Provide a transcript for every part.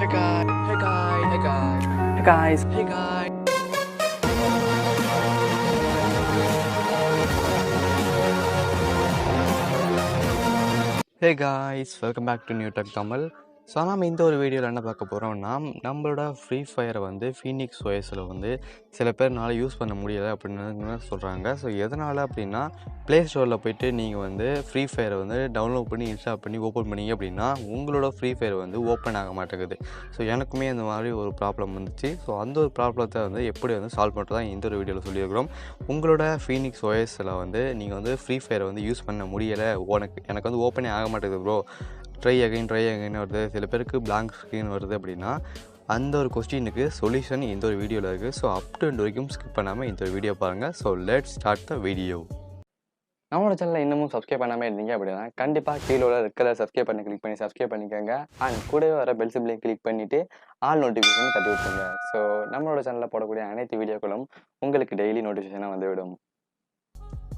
Hey guys. Hey guys. Hey guys. Hey guys. Hey guys. Hey guys, welcome back to New Tech Tamil. So நம்ம இந்த ஒரு வீடியோவில் என்ன பார்க்க போகிறோம்னா, நம்மளோட ஃப்ரீ ஃபயரை வந்து ஃபீனிக்ஸ் OSல வந்து சில பேர்னால யூஸ் பண்ண முடியலை அப்படின்னு சொல்கிறாங்க. ஸோ எதனால் அப்படின்னா, ப்ளே ஸ்டோரில் போய்ட்டு நீங்கள் வந்து ஃப்ரீ ஃபயரை வந்து டவுன்லோட் பண்ணி இன்ஸ்டால் பண்ணி ஓப்பன் பண்ணிங்க அப்படின்னா உங்களோட ஃப்ரீ ஃபயர் வந்து ஓப்பன் ஆக மாட்டேங்குது. ஸோ எனக்குமே அந்த மாதிரி ஒரு ப்ராப்ளம் வந்துச்சு. ஸோ அந்த ஒரு ப்ராப்ளத்தை வந்து எப்படி வந்து சால்வ் பண்ணுறதா இந்த ஒரு வீடியோவில் சொல்லியிருக்கிறோம். உங்களோட ஃபீனிக்ஸ் OSல வந்து நீங்கள் வந்து ஃப்ரீ ஃபயரை வந்து யூஸ் பண்ண முடியலை, எனக்கு வந்து ஓப்பனே ஆக மாட்டேங்குது ப்ரோ, ட்ரை அகைன் வருது, சில பேருக்கு பிளாங்க் ஸ்க்ரீன் வருது அப்படின்னா, அந்த ஒரு கொஸ்டினுக்கு சொல்யூஷன் இந்த ஒரு வீடியோவில் இருக்குது. ஸோ அப் டு எண்ட் வரைக்கும் ஸ்கிப் பண்ணாமல் இந்த ஒரு வீடியோ பாருங்கள். So let's start the video. நம்மளோட சேனலில் இன்னமும் சப்ஸ்கிரைப் பண்ணாமல் இருந்தீங்க அப்படின்னா கண்டிப்பாக கீழே உள்ள ரெட் கலர் சப்ஸ்கிரைப் பண்ணி கிளிக் பண்ணி சப்ஸ்கிரைப் பண்ணிக்கோங்க. அண்ட் கூடவே வர பெல் சிம்பிளையும் கிளிக் பண்ணிவிட்டு ஆல் நோட்டிஃபிகேஷன் தட்டி விட்டுருங்க. ஸோ நம்மளோட சேனலில் போடக்கூடிய அனைத்து வீடியோக்களும் உங்களுக்கு டெய்லி நோட்டிஃபிகேஷனாக வந்துவிடும்.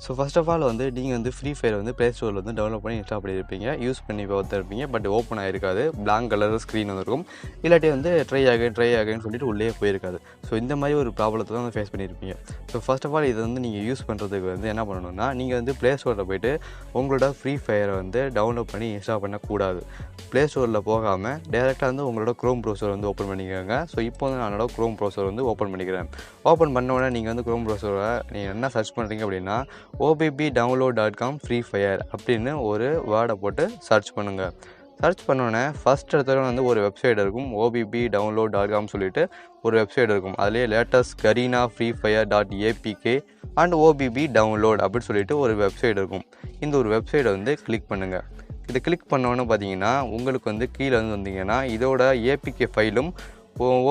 ஸோ ஃபர்ஸ்ட் ஆஃப் ஆல் வந்து நீங்கள் வந்து ஃப்ரீ ஃபயர் வந்து ப்ளே ஸ்டோரில் வந்து டவுன்லோட் பண்ணி இன்ஸ்டால் பண்ணியிருப்பீங்க, யூஸ் பண்ணி பார்த்துருப்பீங்க. பட் ஓப்பன் ஆகிருக்காது, பிளாங்க் கலர் ஸ்க்ரீன் வந்துருக்கும். இல்லாட்டி வந்து ட்ரை ஆகேன்னு சொல்லிட்டு உள்ளே போயிருக்காது. ஸோ இந்த மாதிரி ஒரு ப்ராப்ளத்தை தான் வந்து ஃபேஸ் பண்ணியிருப்பீங்க. ஸோ ஃபர்ஸ்ட் ஆஃப் ஆல் இதை வந்து நீங்கள் யூஸ் பண்ணுறதுக்கு வந்து என்ன பண்ணணும்னா, நீங்கள் வந்து ப்ளே ஸ்டோரில் போய்ட்டு உங்களோட ஃப்ரீ ஃபயரை வந்து டவுன்லோட் பண்ணி இன்ஸ்டால் பண்ணக்கூடாது. ப்ளே ஸ்டோரில் போகாமல் டேரெக்டாக வந்து உங்களோட க்ரோம் ப்ரௌசர் வந்து ஓப்பன் பண்ணிக்கோங்க. ஸோ இப்போ வந்து நான் என்னோட க்ரோம் ப்ரௌசர் வந்து ஓப்பன் பண்ணிக்கிறேன். ஓப்பன் பண்ணோடனே நீங்கள் வந்து க்ரோம் ப்ரௌசரை நீங்கள் என்ன சர்ச் பண்ணுறீங்க அப்படின்னா, obbdownload.com free fire அப்படின்னு ஒரு வேர்டை போட்டு சர்ச் பண்ணுங்கள். சர்ச் பண்ணோன்னே ஃபஸ்ட் இடத்துல வந்து ஒரு வெப்சைட் இருக்கும், obbdownload.com சொல்லிட்டு ஒரு வெப்சைட் இருக்கும். அதுலேயே latest Kareena free fire .apk and OBB download அப்படின்னு சொல்லிட்டு ஒரு வெப்சைட் இருக்கும். இந்த ஒரு வெப்சைட்டை வந்து கிளிக் பண்ணுங்கள். இதை கிளிக் பண்ணோன்னு பார்த்தீங்கன்னா உங்களுக்கு வந்து கீழே வந்து வந்தீங்கன்னா இதோட APK ஃபைலும்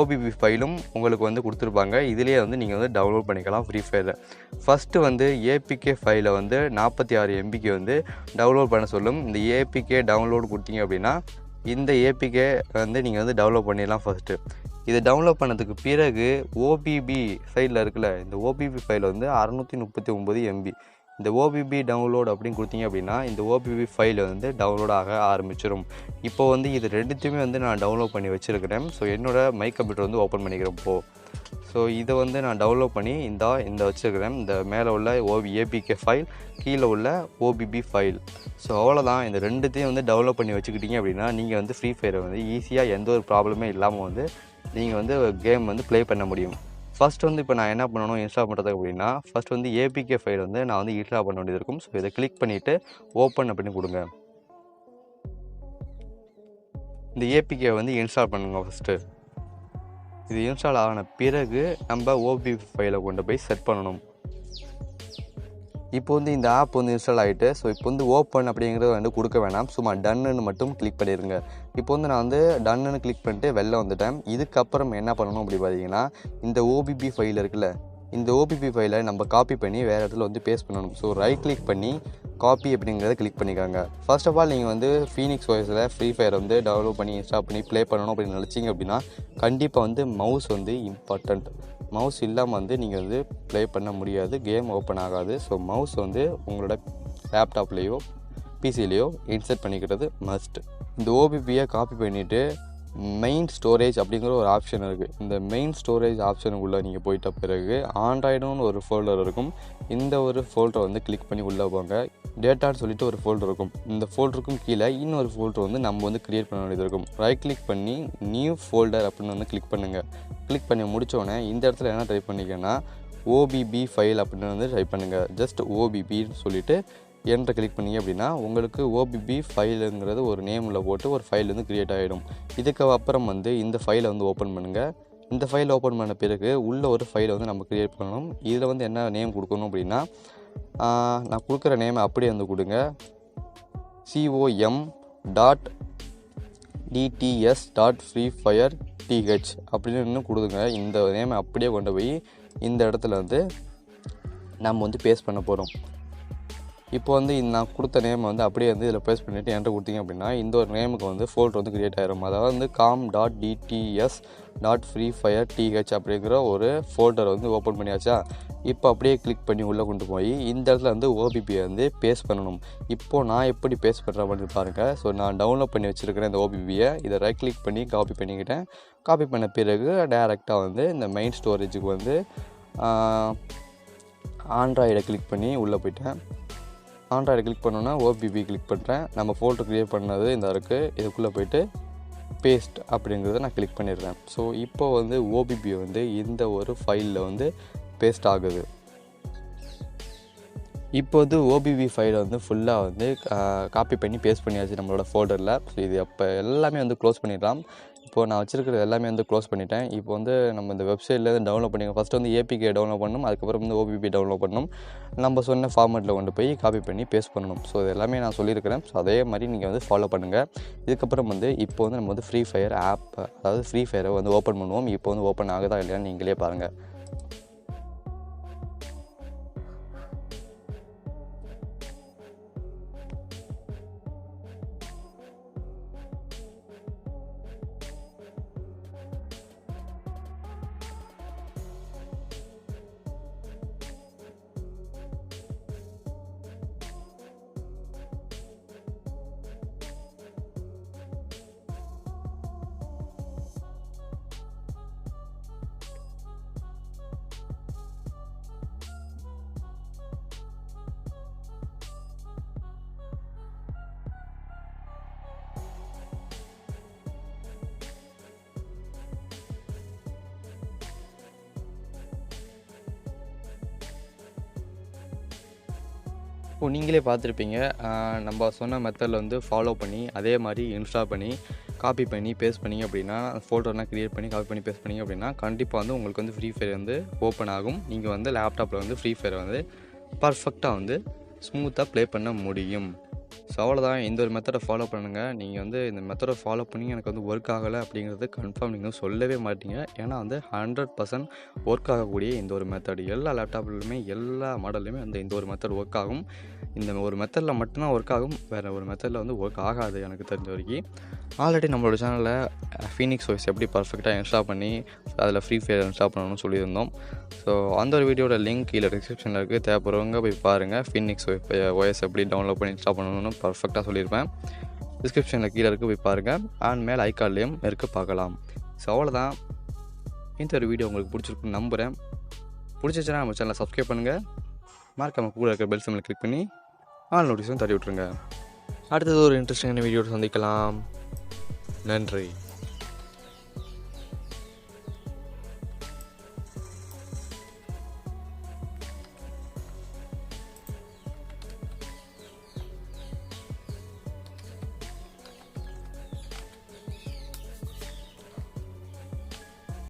OBB ஃபைலும் உங்களுக்கு வந்து கொடுத்துருப்பாங்க. இதிலேயே வந்து நீங்கள் வந்து டவுன்லோட் பண்ணிக்கலாம் ஃப்ரீ ஃபயரில். ஃபஸ்ட்டு வந்து APK ஃபைலை வந்து 46 MB வந்து டவுன்லோட் பண்ண சொல்லும். இந்த APK டவுன்லோட் கொடுத்தீங்க அப்படின்னா இந்த APK வந்து நீங்கள் வந்து டவுன்லோட் பண்ணிடலாம். ஃபஸ்ட்டு இதை டவுன்லோட் பண்ணதுக்கு பிறகு OBB சைடில் இருக்குல்ல, இந்த OBB ஃபைல் வந்து 639 MB. இந்த OBB டவுன்லோட் அப்படின்னு கொடுத்தீங்க அப்படின்னா இந்த OBB ஃபைல் வந்து டவுன்லோட் ஆக ஆரம்பிச்சிடும். இப்போ வந்து இது ரெண்டுத்தையுமே வந்து நான் டவுன்லோட் பண்ணி வச்சுருக்கிறேன். ஸோ என்னோடய மை கம்ப்யூட்டர் வந்து ஓப்பன் பண்ணிக்கிறேன் இப்போது. ஸோ இதை வந்து நான் டவுன்லோட் பண்ணி இந்த வச்சுருக்கிறேன். இந்த மேலே உள்ள APK ஃபைல், கீழே உள்ள OBB ஃபைல். ஸோ அவ்வளோதான். இந்த ரெண்டுத்தையும் வந்து டவுன்லோட் பண்ணி வச்சுக்கிட்டீங்க அப்படின்னா நீங்கள் வந்து ஃப்ரீ ஃபயரை வந்து ஈஸியாக எந்த ஒரு ப்ராப்ளமே இல்லாமல் வந்து நீங்கள் வந்து கேம் வந்து ப்ளே பண்ண முடியும். ஃபஸ்ட் வந்து இப்போ நான் என்ன பண்ணணும் இன்ஸ்டால் பண்ணுறதுக்கு அப்படின்னா, ஃபஸ்ட் வந்து APK ஃபைல் வந்து நான் வந்து இன்ஸ்டால் பண்ண வேண்டியது இருக்கும். ஸோ இதை கிளிக் பண்ணிவிட்டு ஓப்பன் அப்படின்னு கொடுங்க. இந்த APK வந்து இன்ஸ்டால் பண்ணுங்க. ஃபஸ்ட்டு இது இன்ஸ்டால் ஆன பிறகு நம்ம OBB ஃபைலை கொண்டு போய் செட் பண்ணணும். இப்போ வந்து இந்த ஆப் வந்து இன்ஸ்டால் ஆகிட்டு, ஸோ இப்போ வந்து ஓப்பன் அப்படிங்கிறத வந்து கொடுக்க வேணாம், சும்மா டன்னுன்னு மட்டும் கிளிக் பண்ணிடுங்க. இப்போ வந்து நான் வந்து டன்னுன்னு கிளிக் பண்ணிட்டு வெளில வந்துட்டேன். இதுக்கப்புறம் என்ன பண்ணணும் அப்படி பார்த்தீங்கன்னா, இந்த OBB ஃபைல் இருக்குல்ல, இந்த OBB ஃபைலை நம்ம காப்பி பண்ணி வேறு இடத்துல வந்து பேஸ்ட் பண்ணணும். ஸோ ரைட் கிளிக் பண்ணி காப்பி அப்படிங்கிறத கிளிக் பண்ணிக்காங்க. ஃபர்ஸ்ட் ஆஃப் ஆல் நீங்கள் வந்து ஃபீனிக்ஸ் OSல ஃப்ரீ ஃபயர் வந்து டவுன்லோட் பண்ணி இன்ஸ்டால் பண்ணி ப்ளே பண்ணணும் அப்படின்னு நினச்சிங்க அப்படின்னா கண்டிப்பாக வந்து மவுஸ் வந்து இம்பார்ட்டண்ட். மவுஸ் இல்லாமல் வந்து நீங்கள் வந்து ப்ளே பண்ண முடியாது, கேம் ஓப்பன் ஆகாது. ஸோ மவுஸ் வந்து உங்களோட லேப்டாப்லேயோ பிசிலேயோ இன்சர்ட் பண்ணிக்கிறது மஸ்ட். இந்த OBBயை காப்பி பண்ணிவிட்டு மெயின் ஸ்டோரேஜ் அப்படிங்கிற ஒரு ஆப்ஷன் இருக்குது. இந்த மெயின் ஸ்டோரேஜ் ஆப்ஷனுக்குள்ளே நீங்கள் போயிட்ட பிறகு ஆண்ட்ராய்டுன்னு ஒரு ஃபோல்டர் இருக்கும். இந்த ஒரு ஃபோல்டரை வந்து கிளிக் பண்ணி உள்ளே போங்க. டேட்டான்னு சொல்லிட்டு ஒரு ஃபோல்டர் இருக்கும். இந்த ஃபோல்டருக்கும் கீழே இன்னொரு ஃபோல்டர் வந்து நம்ம வந்து க்ரியேட் பண்ண வேண்டியது இருக்கும். ரைட் கிளிக் பண்ணி நியூ ஃபோல்டர் அப்படின்னு வந்து கிளிக் பண்ணுங்கள். கிளிக் பண்ணி முடித்தோடனே இந்த இடத்துல என்ன டைப் பண்ணிங்கன்னா OBB ஃபைல் அப்படின்னு வந்து டைப் பண்ணுங்கள். ஜஸ்ட் OBBன்னு சொல்லிவிட்டு என்ட்ரை கிளிக் பண்ணிங்க அப்படின்னா உங்களுக்கு OBB ஃபைலுங்கிறது ஒரு நேமில் போட்டு ஒரு ஃபைல் வந்து க்ரியேட் ஆகிடும். இதுக்கு அப்புறம் வந்து இந்த ஃபைலை வந்து ஓப்பன் பண்ணுங்கள். இந்த ஃபைல் ஓப்பன் பண்ண பிறகு உள்ள ஒரு ஃபைலை வந்து நம்ம க்ரியேட் பண்ணணும். இதில் வந்து என்ன நேம் கொடுக்கணும் அப்படின்னா, நான் கொடுக்குற நேமை அப்படியே வந்து கொடுங்க. com.dts.freefire.th அப்படின்னு கொடுங்க. இந்த நேமை அப்படியே கொண்டு போய் இந்த இடத்துல வந்து நம்ம வந்து பேஸ்ட் பண்ண போகிறோம். இப்போ வந்து நான் கொடுத்த நேம் வந்து அப்படியே வந்து இதில் பேஸ்ட் பண்ணிவிட்டு என்கிட்ட கொடுத்தீங்க அப்படின்னா இந்த ஒரு நேமுக்கு வந்து ஃபோல்டர் வந்து க்ரியேட் ஆகிரும். அதாவது வந்து com.dts.freefire.th அப்படிங்கிற ஒரு ஃபோல்டர் வந்து ஓப்பன் பண்ணியாச்சா. இப்போ அப்படியே கிளிக் பண்ணி உள்ளே கொண்டு போய் இந்த இடத்துல வந்து ஓபிபியை வந்து பேஸ்ட் பண்ணணும். இப்போது நான் எப்படி பேஸ்ட் பண்ணுறேன் அப்படின்னு பாருங்கள். ஸோ நான் டவுன்லோட் பண்ணி வச்சுருக்கிறேன் இந்த ஓபிபியை. இதை ரைட் கிளிக் பண்ணி காப்பி பண்ணிக்கிட்டேன். காப்பி பண்ண பிறகு டேரெக்டாக வந்து இந்த மெயின் ஸ்டோரேஜுக்கு வந்து ஆண்ட்ராய்டை கிளிக் பண்ணி உள்ளே போயிட்டேன். ஆண்ட்ராய்டு கிளிக் பண்ணோன்னா ஓபிபி கிளிக் பண்ணுறேன். நம்ம ஃபோல்டர் க்ரியேட் பண்ணது இந்த இருக்குது. இதுக்குள்ளே போய்ட்டு பேஸ்ட் அப்படிங்கிறத நான் கிளிக் பண்ணிடுறேன். ஸோ இப்போ வந்து ஓபிபி வந்து இந்த ஒரு ஃபைலில் வந்து பேஸ்ட் ஆகுது. இப்போ வந்து ஓபிபி ஃபைலை வந்து ஃபுல்லாக வந்து காப்பி பண்ணி பேஸ்ட் பண்ணியாச்சு நம்மளோட ஃபோல்டரில். ஸோ இது அப்போ எல்லாமே வந்து க்ளோஸ் பண்ணிடலாம். இப்போது நான் வச்சுருக்கிறது எல்லாமே வந்து க்ளோஸ் பண்ணிட்டேன். இப்போ வந்து நம்ம இந்த வெப்சைட்லேருந்து டவுன்லோட் பண்ணி ஃபஸ்ட்டு வந்து ஏபிகே டவுன்லோட் பண்ணணும். அதுக்கப்புறம் வந்து ஓபிபி டவுன்லோட் பண்ணணும். நம்ம சொன்ன ஃபார்மேட்டில் கொண்டு போய் காப்பி பண்ணி பேஸ்ட் பண்ணணும். ஸோ இது எல்லாமே நான் சொல்லியிருக்கிறேன். ஸோ அதே மாதிரி நீங்கள் வந்து ஃபாலோ பண்ணுங்கள். இதுக்கப்புறம் வந்து இப்போ வந்து நம்ம வந்து ஃப்ரீ ஃபயர் ஆப், அதாவது ஃப்ரீ ஃபயரை வந்து ஓப்பன் பண்ணுவோம். இப்போ வந்து ஓப்பன் ஆகுதா இல்லையான்னு நீங்களே பாருங்கள். இப்போ நீங்களே பார்த்துருப்பீங்க. நம்ம சொன்ன மெத்தடில் வந்து ஃபாலோ பண்ணி அதே மாதிரி இன்ஸ்டால் பண்ணி காப்பி பண்ணி பேஸ்ட் பண்ணிங்க அப்படின்னா, ஃபோல்டர்லாம் க்ரியேட் பண்ணி காப்பி பண்ணி பேஸ்ட் பண்ணிங்க அப்படின்னா கண்டிப்பாக வந்து உங்களுக்கு வந்து ஃப்ரீ ஃபயர் வந்து ஓப்பன் ஆகும். நீங்கள் வந்து லேப்டாப்பில் வந்து ஃப்ரீ ஃபயரை வந்து பர்ஃபெக்டாக வந்து ஸ்மூத்தாக ப்ளே பண்ண முடியும். ஸோ அவ்வளோதான். இந்த ஒரு மெத்தடை ஃபாலோ பண்ணுங்கள். நீங்கள் வந்து இந்த மெத்தடை ஃபாலோ பண்ணி எனக்கு வந்து ஒர்க் ஆகலை அப்படிங்கிறது கன்ஃபார்ம் நீங்கள் சொல்லவே மாட்டீங்க. ஏன்னா வந்து 100% ஒர்க் ஆகக்கூடிய இந்த ஒரு மெத்தட் எல்லா லேப்டாப்லையுமே எல்லா மாடல்லையுமே அந்த இந்த ஒரு மெத்தட் ஒர்க் ஆகும். இந்த ஒரு மெத்தடில் மட்டும்தான் ஒர்க் ஆகும். வேறு ஒரு மெத்தடில் வந்து ஒர்க் ஆகாது எனக்கு தெரிஞ்ச வரைக்கும். ஆல்ரெடி நம்மளோட சேனலில் ஃபீனிக்ஸ் OS எப்படி பர்ஃபெக்டாக இன்ஸ்டால் பண்ணி அதில் ஃப்ரீ ஃபயர் இன்ஸ்டால் பண்ணணும்னு சொல்லியிருந்தோம். ஸோ அந்த ஒரு வீடியோட லிங்க் கீழே டிஸ்கிரிப்ஷனில் இருக்குது. தேவைப்படுறவங்க போய் பாருங்கள். ஃபீனிக்ஸ் OS எப்படி டவுன்லோட் பண்ணி இன்ஸ்டால் பண்ணணும்னு பர்ஃபெக்டாக சொல்லியிருப்பேன். டிஸ்கிரிப்ஷனில் கீழே இருக்குது, போய் பாருங்கள். அண்ட் மேலே ஐகான்லேயும் இருக்குது, பார்க்கலாம். ஸோ அவ்வளோதான். இந்த ஒரு வீடியோ உங்களுக்கு பிடிச்சிருக்குன்னு நம்புகிறேன். பிடிச்சிச்சுன்னா நம்ம சேனலை சப்ஸ்கிரைப் பண்ணுங்கள். மறக்காம கூட இருக்கிற பெல் சிம்பிளை கிளிக் பண்ணி ஆல் நோட்டிஃபிகேஷன் தட்டி விட்ருங்க. அடுத்தது ஒரு இன்ட்ரெஸ்டிங்கான வீடியோட சந்திக்கலாம். நன்றி.